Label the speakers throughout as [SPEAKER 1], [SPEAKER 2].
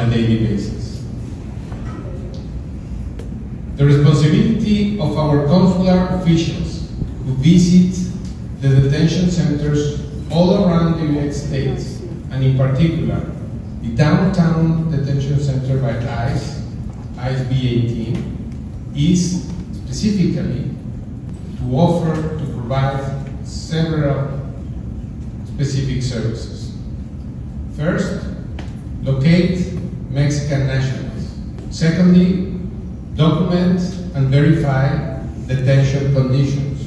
[SPEAKER 1] a daily basis. The responsibility of our consular officials who visit the detention centers all around the United States, and in particular, the downtown detention center by ICE B-18, is specifically to offer, to provide several specific services. First, locate Mexican nationals. Secondly, document and verify detention conditions.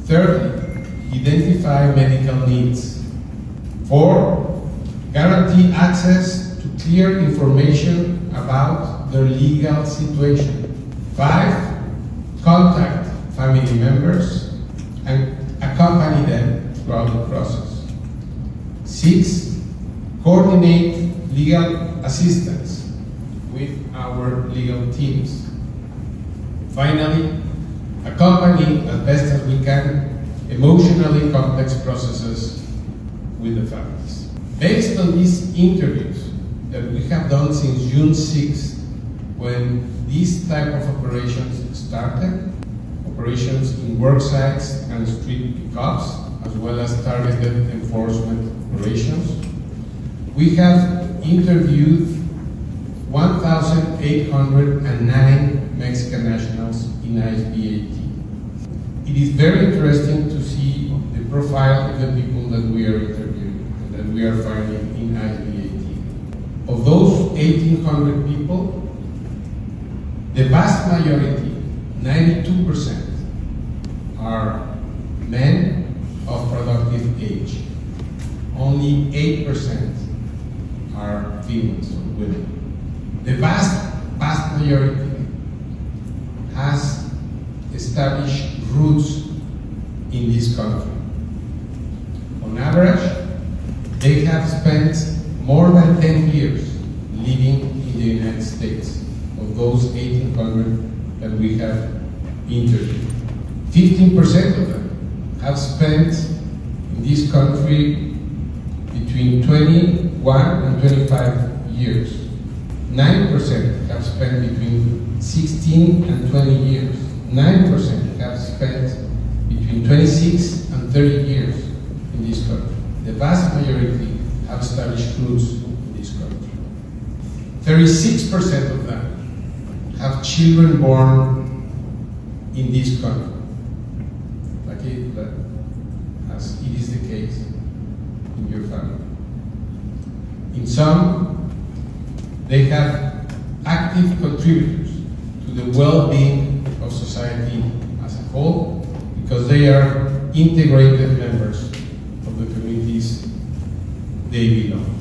[SPEAKER 1] Thirdly, identify medical needs. 4, guarantee access to clear information about their legal situation. 5, contact family members and accompany them throughout the process. 6, coordinate legal assistance with our legal teams. Finally, accompany as best as we can emotionally complex processes with the families. Based on these interviews that we have done since June 6th, when this type of operations started, operations in work sites and street pickups, as well as targeted enforcement operations, we have interviewed 1,809 Mexican nationals in ICE B-18. It is very interesting to see the profile of the people that we are interviewing and that we are finding in ICE B-18. Of those 1,800 people, the vast majority, 92%, are men of productive age. Only 8% are females or women. The vast majority has established roots in this country. On average, they have spent more than 10 years living in the United States, of those 1,800 that we have interviewed. 15% of them have spent in this country between 21 and 25 years. 9% have spent between 16 and 20 years. 9% have spent between 26 and 30 years in this country. The vast majority have established roots in this country. 36% of them have children born in this country, as it is the case in your family. In some, they have active contributors to the well-being of society as a whole, because they are integrated members of the communities they belong.